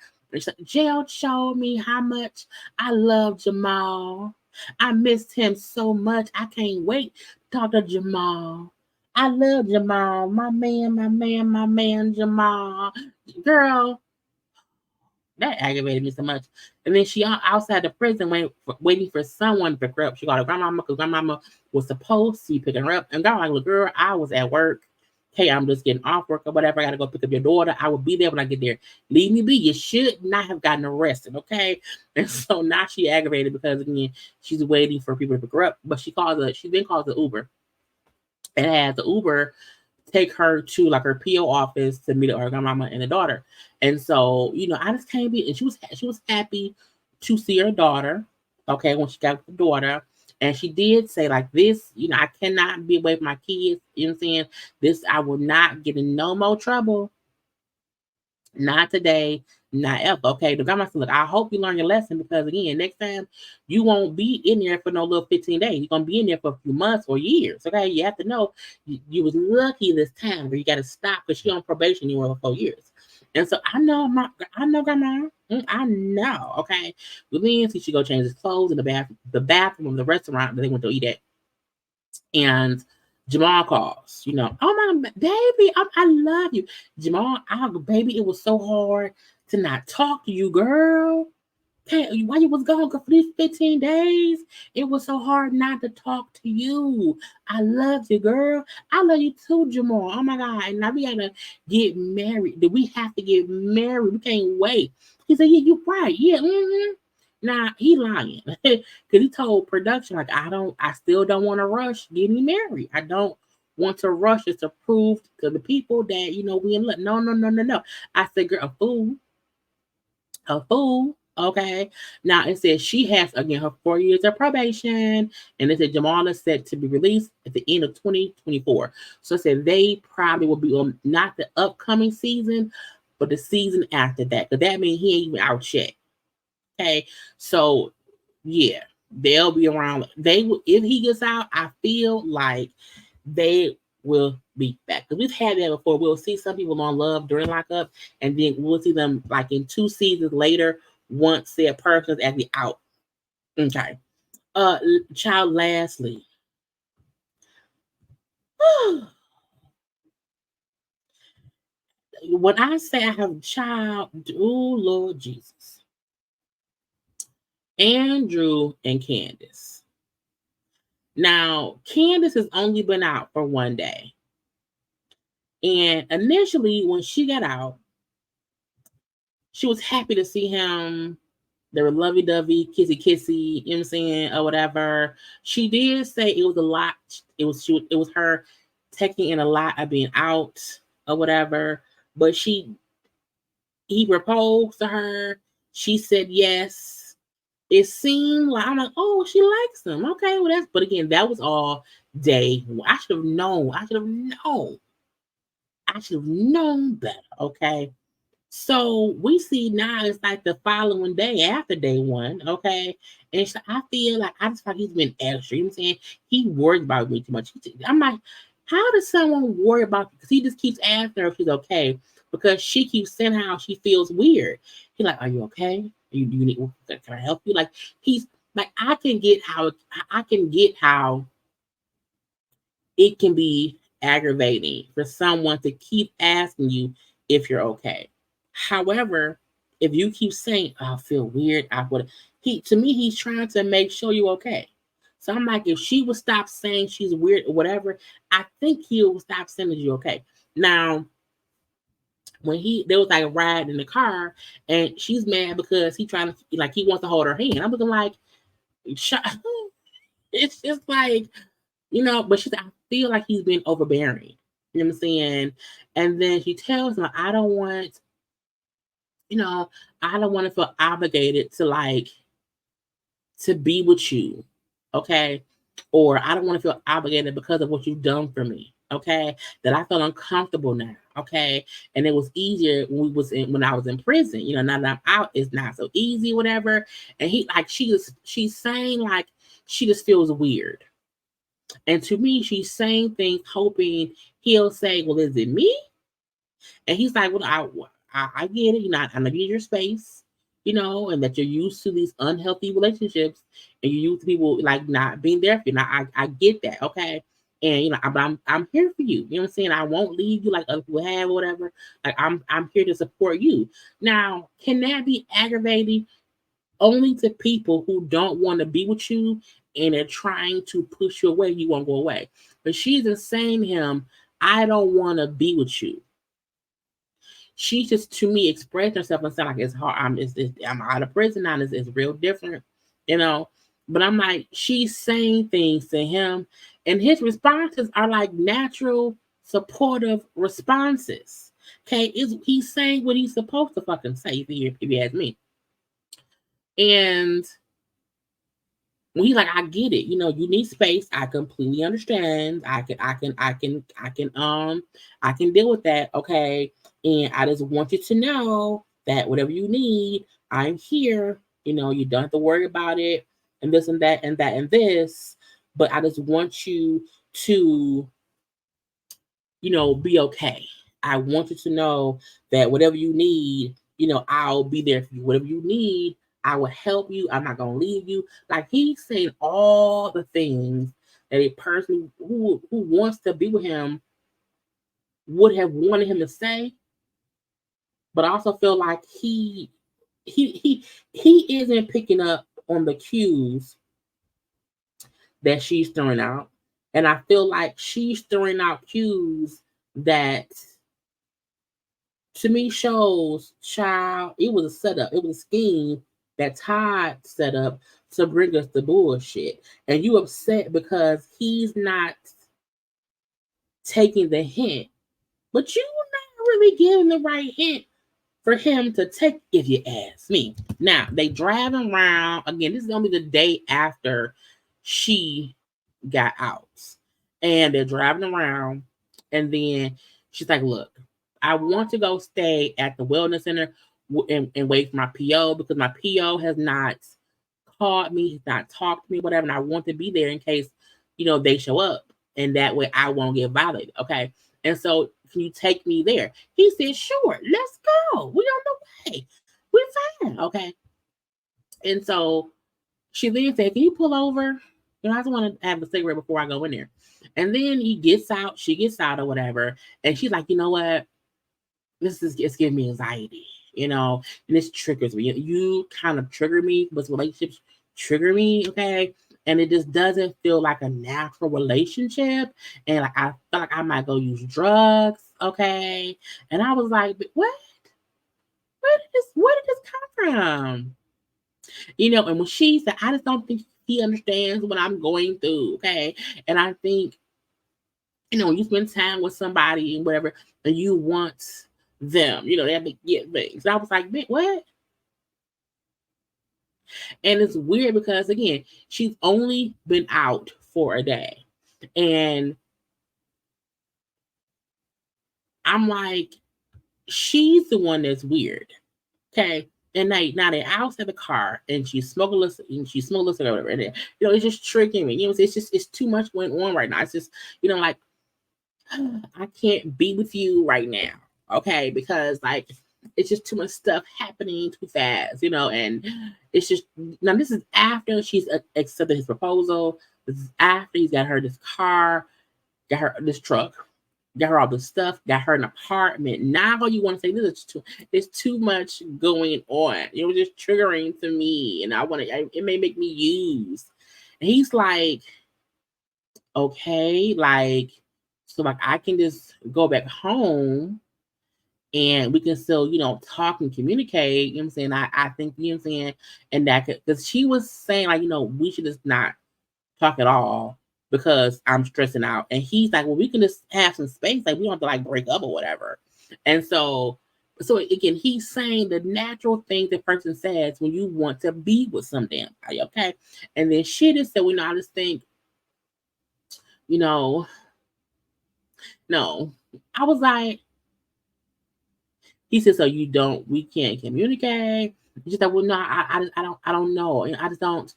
Jail showed me how much I love Jamal. I missed him so much. I can't wait to talk to Jamal. I love Jamal. My man, Jamal. Girl, that aggravated me so much. And then she outside the prison waiting for someone to pick her up. She got her grandmama because grandmama was supposed to be picking her up. And God, like, look, girl, I was at work. Hey, I'm just getting off work or whatever. I got to go pick up your daughter. I will be there when I get there. Leave me be. You should not have gotten arrested, okay? And so now she aggravated because, again, she's waiting for people to pick her up. But she then calls the Uber. And has the Uber take her to like her PO office to meet her grandmama and the daughter. And so, I just can't be. And she was happy to see her daughter. Okay, when she got with the daughter, and she did say like this, I cannot be away from my kids. You know what I'm saying? This I will not get in no more trouble Not today, not ever. Okay, the grandma said, look, I hope you learn your lesson because again, next time you won't be in there for no little 15 days. You're gonna be in there for a few months or years. Okay, you have to know you was lucky this time, but you got to stop because she on probation. You were for 4 years, and so I know grandma. I know. Okay, but then she go change his clothes in the bathroom of the restaurant that they went to eat at, and Jamal calls, oh my baby, I love you. Jamal, baby, it was so hard to not talk to you, girl. Hey, why you was gone for these 15 days? It was so hard not to talk to you. I love you, girl. I love you too, Jamal. Oh my God. And now we gotta get married. Do we have to get married? We can't wait. He said, yeah, you're right. Yeah. Now he lying. Because he told production, like, I still don't want to rush getting married. I don't want to rush it to prove to the people that, we in love. No, no, no, no, no. I said, girl, a fool. A fool. Okay. Now it says she has again her 4 years of probation, and it said Jamal is set to be released at the end of 2024. So it said they probably will be on not the upcoming season, but the season after that. Because that means he ain't even out yet. Okay. So yeah, they'll be around. They will if he gets out, I feel like they will be back. Because we've had that before. We'll see some people on Love during lockup, and then we'll see them like in 2 seasons later once their person's actually out. Okay. Child, lastly. When I say I have a child, oh Lord Jesus. Andrew and Candiace. Now, Candiace has only been out for 1 day. And initially, when she got out, she was happy to see him. They were lovey-dovey, kissy-kissy, you know what I'm saying, or whatever. She did say it was a lot. It was her taking in a lot of being out or whatever. But he proposed to her. She said yes. It seemed like I'm like, oh, she likes him. Okay, well but again, that was all day. I should have known. I should have known better. Okay. So we see now it's like the following day after day 1, okay? And so I feel like I just feel like he's been extra. You know what I'm saying? He worried about me too much. I'm like, how does someone worry about you? Because he just keeps asking her if she's okay because she keeps saying how she feels weird. He's like, are you okay? You need can I help you? Like he's like I can get how it can be aggravating for someone to keep asking you if you're okay. However, if you keep saying, I feel weird, he's trying to make sure you're okay. So I'm like, if she would stop saying she's weird or whatever, I think he will stop saying that you're okay. Now, when there was like a ride in the car and she's mad because he wants to hold her hand. I'm looking like, it's just like, but she's I feel like he's been overbearing. You know what I'm saying? And then she tells him, I don't want to feel obligated to be with you. Okay. Or I don't want to feel obligated because of what you've done for me. Okay. That I feel uncomfortable now. Okay. And it was easier when I was in prison. Now that I'm out, it's not so easy, whatever. And she's saying like she just feels weird. And to me, she's saying things hoping he'll say, well, is it me? And he's like, well, I get it. I know you need your space, and that you're used to these unhealthy relationships and you're used to people like not being there for you. Now, I get that, okay? And, I'm here for you. You know what I'm saying? I won't leave you like other people have or whatever. Like, I'm here to support you. Now, can that be aggravating? Only to people who don't want to be with you and are trying to push you away, you won't go away. But she's saying to him, I don't want to be with you. She just, to me, expressed herself and said like it's hard. I'm out of prison now. It's real different, But I'm like, she's saying things to him, and his responses are like natural, supportive responses. Okay, he's saying what he's supposed to fucking say if you ask me. And when he's like, I get it, you need space. I completely understand. I can deal with that. Okay. And I just want you to know that whatever you need, I'm here. You don't have to worry about it and this and that and that and this. But I just want you to, be okay. I want you to know that whatever you need, I'll be there for you. Whatever you need, I will help you. I'm not gonna leave you. Like he's saying all the things that a person who wants to be with him would have wanted him to say, but I also feel like he isn't picking up on the cues that she's throwing out. And I feel like she's throwing out cues that to me shows, child, it was a setup. It was a scheme that Todd set up to bring us the bullshit. And you upset because he's not taking the hint. But you're not really giving the right hint for him to take, if you ask me. Now, they driving around. Again, this is going to be the day after she got out. And they're driving around. And then she's like, look, I want to go stay at the wellness center and wait for my PO because my PO has not called me, he's not talked to me, whatever. And I want to be there in case, they show up. And that way I won't get violated. Okay. And so can you take me there? He said, sure, let's go. We on the way. We're fine. Okay. And so she then said, can you pull over? I just want to have a cigarette before I go in there. And then he gets out, she gets out or whatever. And she's like, you know what? It's giving me anxiety, and this triggers me. You kind of trigger me, but relationships trigger me, okay? And it just doesn't feel like a natural relationship. And like I feel like I might go use drugs, okay? And I was like, what? Where did this come from? And when she said, I just don't think he understands what I'm going through, okay? And I think, when you spend time with somebody and whatever, and you want them, they have to get things. I was like, what? And it's weird because again, she's only been out for a day. And I'm like, she's the one that's weird. Okay. And now they're outside the car and she's smokeless or whatever. And it's just tricking me. It's too much going on right now. It's just, like I can't be with you right now. Okay, because like it's just too much stuff happening too fast, and it's just now this is after she's accepted his proposal. This is after he's got her this car, got her this truck, got her all this stuff, got her an apartment. Now you want to say it's too much going on. It was just triggering to me, and it may make me use. And he's like, okay, like so like I can just go back home and we can still, talk and communicate. You know what I'm saying? I think, you know what I'm saying? And that because she was saying, like, we should just not talk at all because I'm stressing out. And he's like, well, we can just have some space. Like, we don't have to like break up or whatever. And so again, he's saying the natural thing the person says when you want to be with some damn body, okay? And then she just said, I just think, no. I was like, he said, so we can't communicate. She's like, well, no, I don't know. I just don't,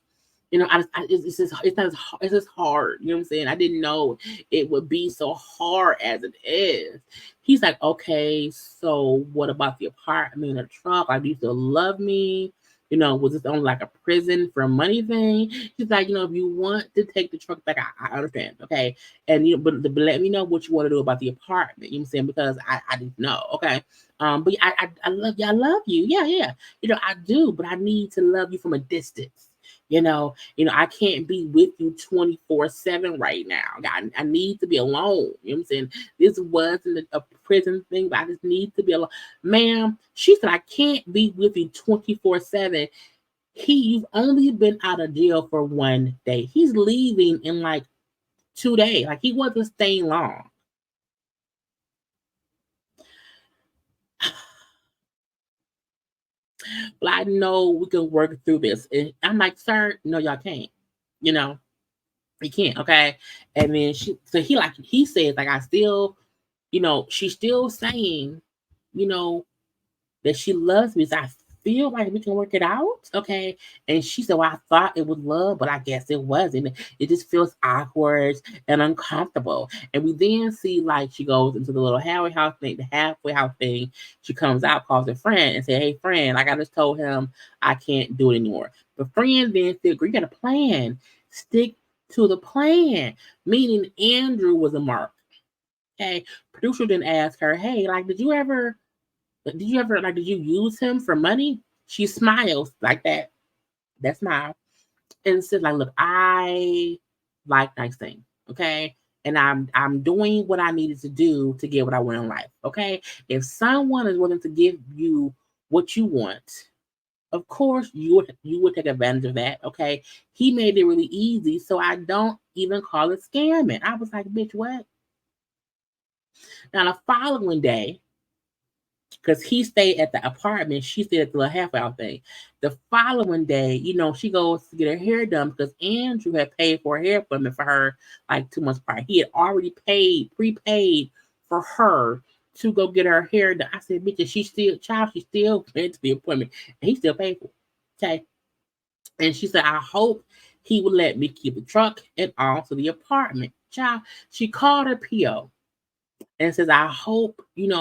it's just hard. You know what I'm saying? I didn't know it would be so hard as it is. He's like, okay, so what about the apartment and the truck? Like, do you still love me? Was this only like a prison for money thing? He's like, if you want to take the truck back, I understand. Okay. And but let me know what you want to do about the apartment. You know what I'm saying? Because I didn't know. Okay. But I love you. I love you. Yeah. I do, but I need to love you from a distance. I can't be with you 24/7 right now. I need to be alone. You know what I'm saying? This wasn't a prison thing, but I just need to be alone. Ma'am, she said, I can't be with you 24/7. You've only been out of jail for one day. He's leaving in like 2 days. Like he wasn't staying long. But I know we can work through this. And I'm like, sir, no, y'all can't. You know, he can't. Okay, and then he says like I still, she's still saying, you know, that she loves me. So I feel like we can work it out. Okay. And she said, well, I thought it was love, but I guess it wasn't. It just feels awkward and uncomfortable. And we then see like she goes into the little halfway house thing, the halfway house thing. She comes out, calls her friend and say, hey, friend, like I just told him I can't do it anymore. The friend then said, you got a plan. Stick to the plan. Meaning Andrew was a mark. Okay. Producer then asked her, hey, like, did you ever did you use him for money? She smiles like that smile, and says like, look, I like nice things, okay? And I'm doing what I needed to do to get what I want in life, okay? If someone is willing to give you what you want, of course you would take advantage of that, okay? He made it really easy, so I don't even call it scamming. I was like, bitch, what? Now the following day, because he stayed at the apartment, she stayed at the little half hour thing. The following day, she goes to get her hair done because Andrew had paid for a hair appointment for her like 2 months prior. He had already prepaid for her to go get her hair done. I said, bitch, she still went to the appointment and he still paid for it. Okay. And she said, I hope he would let me keep the truck and all to the apartment. Child, she called her PO and says, I hope, the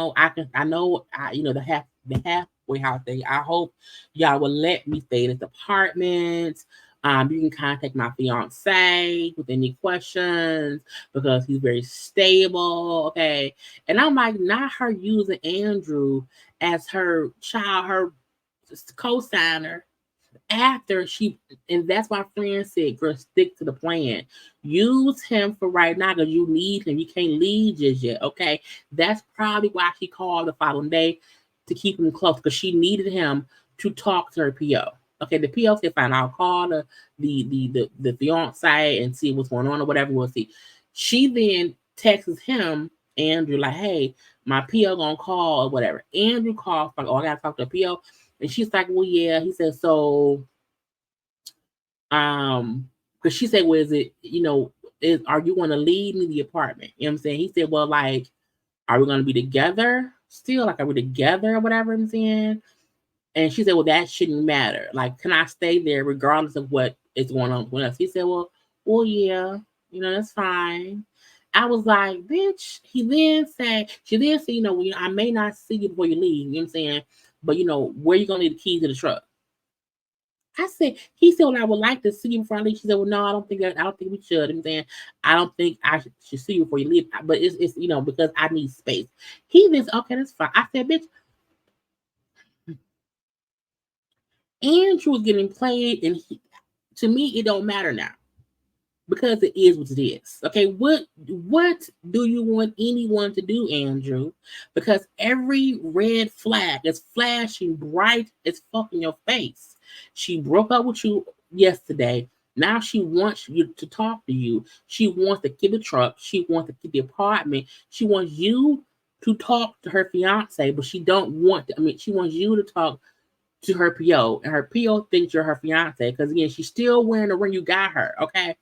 halfway house thing. I hope y'all will let me stay in this apartment. You can contact my fiance with any questions because he's very stable. Okay. And I'm like, not her using Andrew as her child, her co-signer after she, and that's why friend said, girl, stick to the plan. Use him for right now because you need him. You can't leave just yet. Okay. That's probably why she called the following day to keep him close because she needed him to talk to her PO. Okay, the PO said, fine, I'll call the fiance and see what's going on or whatever. We'll see. She then texts him, Andrew, like, hey, my PO gonna call or whatever. Andrew calls, like, oh, I gotta talk to the PO. And she's like, well, yeah. He said, so, because she said, well, is it, are you going to leave me the apartment? You know what I'm saying? He said, well, like, are we going to be together still? Like, are we together or whatever I'm saying? And she said, well, that shouldn't matter. Like, can I stay there regardless of what is going on with us? He said, well, yeah, that's fine. I was like, bitch. She then said, I may not see you before you leave. You know what I'm saying? But where you gonna leave the keys to the truck? He said, well, I would like to see you before I leave. She said, well, no, I don't think we should. I'm saying, I don't think I should see you before you leave. But it's because I need space. He then said, okay, that's fine. I said, bitch, Andrew was getting played, and to me, it don't matter now. Because it is what it is. Okay, what do you want anyone to do, Andrew? Because every red flag is flashing bright as fuck in your face. She broke up with you yesterday. Now she wants you to talk to you. She wants to keep the truck. She wants to keep the apartment. She wants you to talk to her fiance, but she don't want to. She wants you to talk to her PO, and her PO thinks you're her fiance because again, she's still wearing the ring you got her. Okay,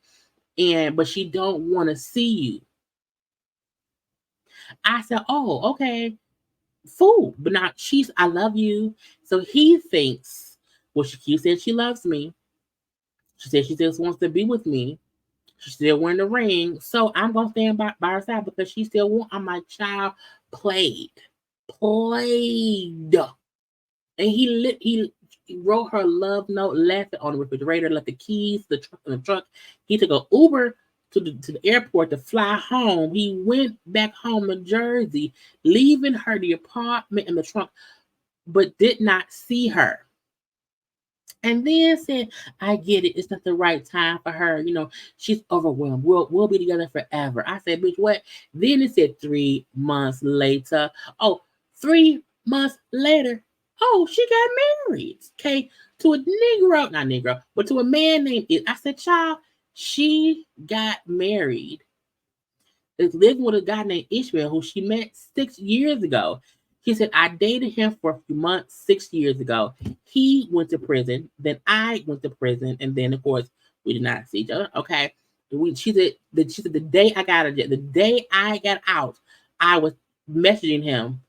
but she don't want to see you. I said, oh, okay, fool. But not I love you. So he thinks, well, she keeps saying she loves me. She said she just wants to be with me. She's still wearing the ring. So I'm gonna stand by her side because she still want. I'm my child played. Played. And he wrote her love note, left it on the refrigerator, left the keys, the truck in the truck. He took an Uber to the airport to fly home. He went back home to Jersey, leaving her the apartment in the trunk, but did not see her. And then said, I get it. It's not the right time for her. She's overwhelmed. We'll be together forever. I said, bitch, what? Then it said 3 months later. Oh, 3 months later. Oh, she got married. Okay. To a Negro, not Negro, but to a man named I said, child, she got married. Is living with a guy named Ishmael who she met 6 years ago. He said, I dated him for a few months 6 years ago. He went to prison. Then I went to prison. And then, of course, We did not see each other. Okay. She said the day I got out, I was messaging him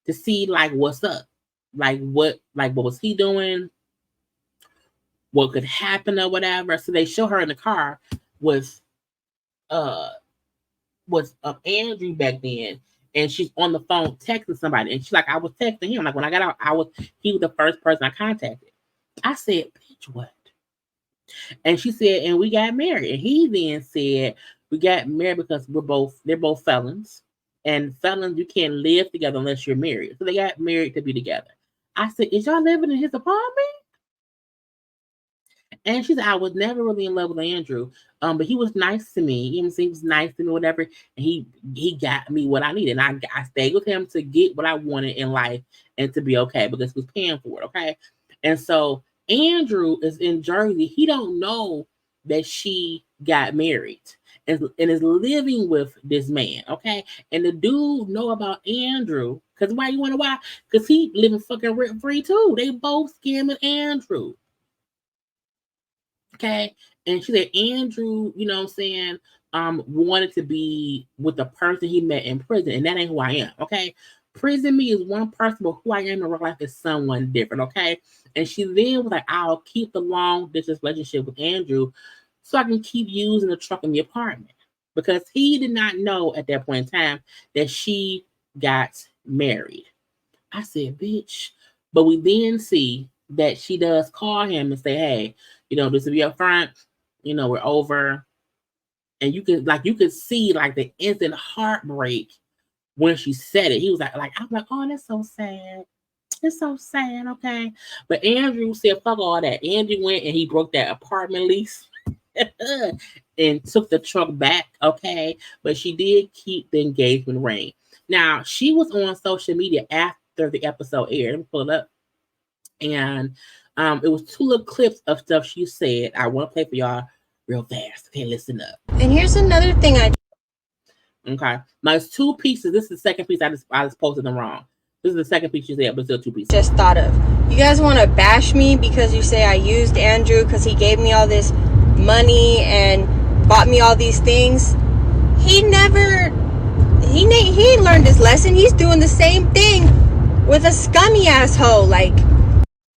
to see like what's up, what was he doing, what could happen or whatever. So they show her in the car with uh Andrew back then, and she's on the phone texting somebody, and she's like, I was texting him. Like when I got out, he was the first person I contacted. I said, bitch, what? And she said, and we got married. And he then said, we got married because they're both felons. And felons, you can't live together unless you're married. So they got married to be together. I said, is y'all living in his apartment? And she said, I was never really in love with Andrew. But he was nice to me. You know what I'm saying? He was nice to me, whatever. And he got me what I needed. And I stayed with him to get what I wanted in life and to be okay because he was paying for it, okay? And so Andrew is in Jersey. He don't know that she got married and is living with this man, okay? And the dude know about Andrew. Because why you wonder why? Because he living fucking rent free too. They both scamming Andrew. Okay. And she said Andrew, you know what I'm saying, wanted to be with the person he met in prison, and that ain't who I am. Okay. Prison me is one person, but who I am in real life is someone different. Okay. And she then was like, I'll keep the long distance relationship with Andrew so I can keep using the truck in the apartment. Because he did not know at that point in time that she got married. I said, bitch. But we then see that she does call him and say, hey, just to be upfront, we're over. And you could see like the instant heartbreak when she said it. He was like, I'm like, oh, that's so sad. It's so sad, okay. But Andrew said, fuck all that. Andrew went and he broke that apartment lease and took the truck back, okay. But she did keep the engagement ring. Now, she was on social media after the episode aired. Let me pull it up. And it was 2 little clips of stuff she said. I want to play for y'all real fast. Okay, listen up. And here's another thing Okay. Now it's 2 pieces. This is the second piece. I just posted them wrong. This is the second piece you said, but still 2 pieces. Just thought of. You guys want to bash me because you say I used Andrew because he gave me all this money and bought me all these things. He ain't learned his lesson. He's doing the same thing with a scummy ass hoe. Like,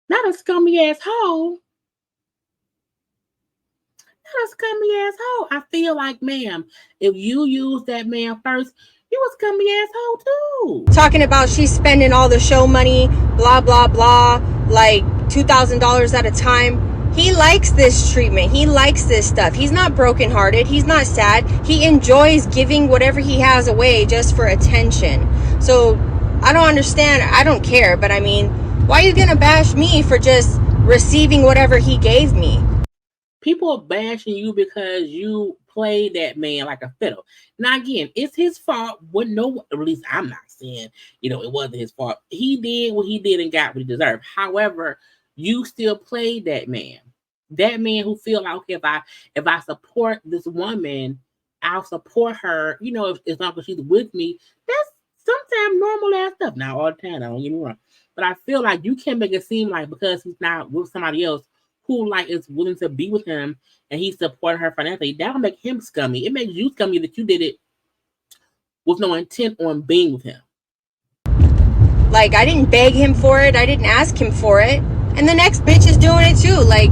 not a scummy ass hoe. Not a scummy ass hoe. I feel like, ma'am, if you use that man first, you a scummy ass hoe too. Talking about she's spending all the show money, blah, blah, blah, like $2,000 at a time. He likes this treatment. He likes this stuff. He's not brokenhearted. He's not sad. He enjoys giving whatever he has away just for attention. So I don't understand. I don't care. But I mean, why are you going to bash me for just receiving whatever he gave me? People are bashing you because you played that man like a fiddle. Now, again, it's his fault. At least I'm not saying, it wasn't his fault. He did what he did and got what he deserved. However, you still played that man. That man who feel like, okay, if I support this woman, I'll support her, as long as she's with me. That's sometimes normal ass stuff. Not all the time, don't get me wrong. But I feel like you can't make it seem like because he's not with somebody else who is willing to be with him and he supported her financially, that'll make him scummy. It makes you scummy that you did it with no intent on being with him. Like, I didn't beg him for it. I didn't ask him for it. And the next bitch is doing it too. Like,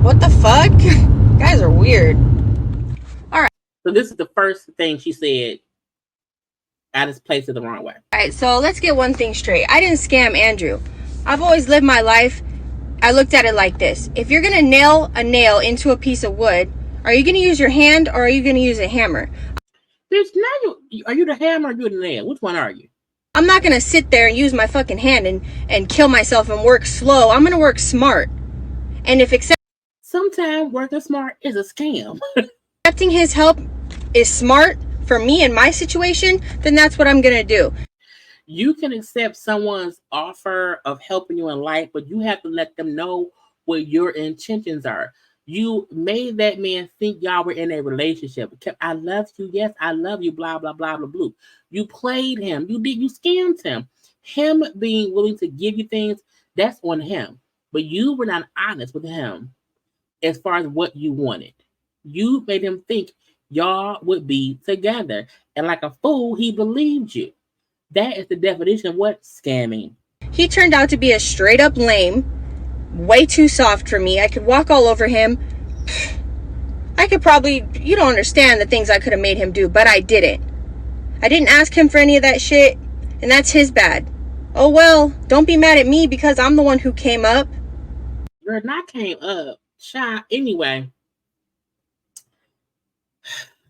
what the fuck? Guys are weird. All right. So this is the first thing she said. I just placed it the wrong way. All right, so let's get one thing straight. I didn't scam Andrew. I've always lived my life. I looked at it like this. If you're going to nail a nail into a piece of wood, are you going to use your hand or are you going to use a hammer? Bitch, now are you the hammer or you the nail? Which one are you? I'm not going to sit there and use my fucking hand and kill myself and work slow. I'm going to work smart. And if sometimes working smart is a scam. Accepting his help is smart for me in my situation, then that's what I'm going to do. You can accept someone's offer of helping you in life, but you have to let them know what your intentions are. You made that man think y'all were in a relationship. I love you. Yes, I love you. Blah, blah, blah, blah, blah. You played him. You scammed him. Him being willing to give you things, that's on him. But you were not honest with him. as far as what you wanted. You made him think y'all would be together. And like a fool, he believed you. That is the definition of what? Scamming. He turned out to be a straight up lame, way too soft for me. I could walk all over him. I could probably, you don't understand the things I could have made him do, but I didn't. I didn't ask him for any of that shit, and that's his bad. Oh well, don't be mad at me because I'm the one who came up. Girl, not came up. Shot. Anyway.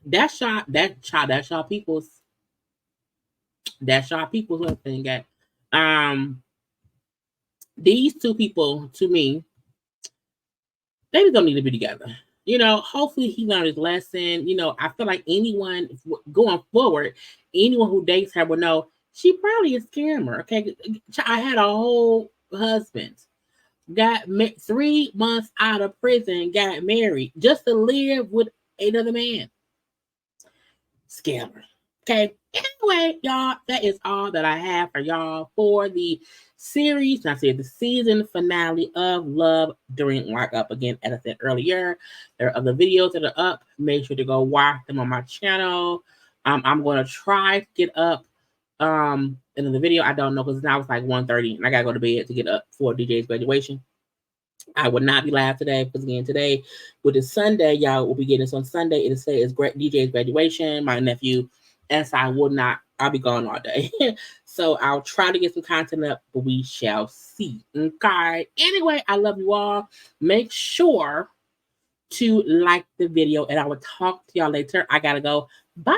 That's Shaw Peoples. That's Shaw Peoples what thing got. These two people, to me, they don't need to be together. You know, hopefully he learned his lesson. You know, I feel like anyone going forward, anyone who dates her will know she probably a scammer. Okay, I had a whole husband, got 3 months out of prison, got married just to live with another man. Scammer. Okay. Anyway, y'all, that is all that I have for y'all for the series. I said the season finale of Love During Lockup. Again, as I said earlier, there are other videos that are up. Make sure to go watch them on my channel. I'm going to try to get up another video. I don't know because now it's like 1:30 and I gotta go to bed to get up for DJ's graduation. I would not be live today because again today, with the Sunday, y'all will be getting this on Sunday. It'll say it's DJ's graduation. My nephew, and so I'll be gone all day. So I'll try to get some content up, but we shall see. Okay. Anyway, I love you all. Make sure to like the video, and I will talk to y'all later. I gotta go. Bye.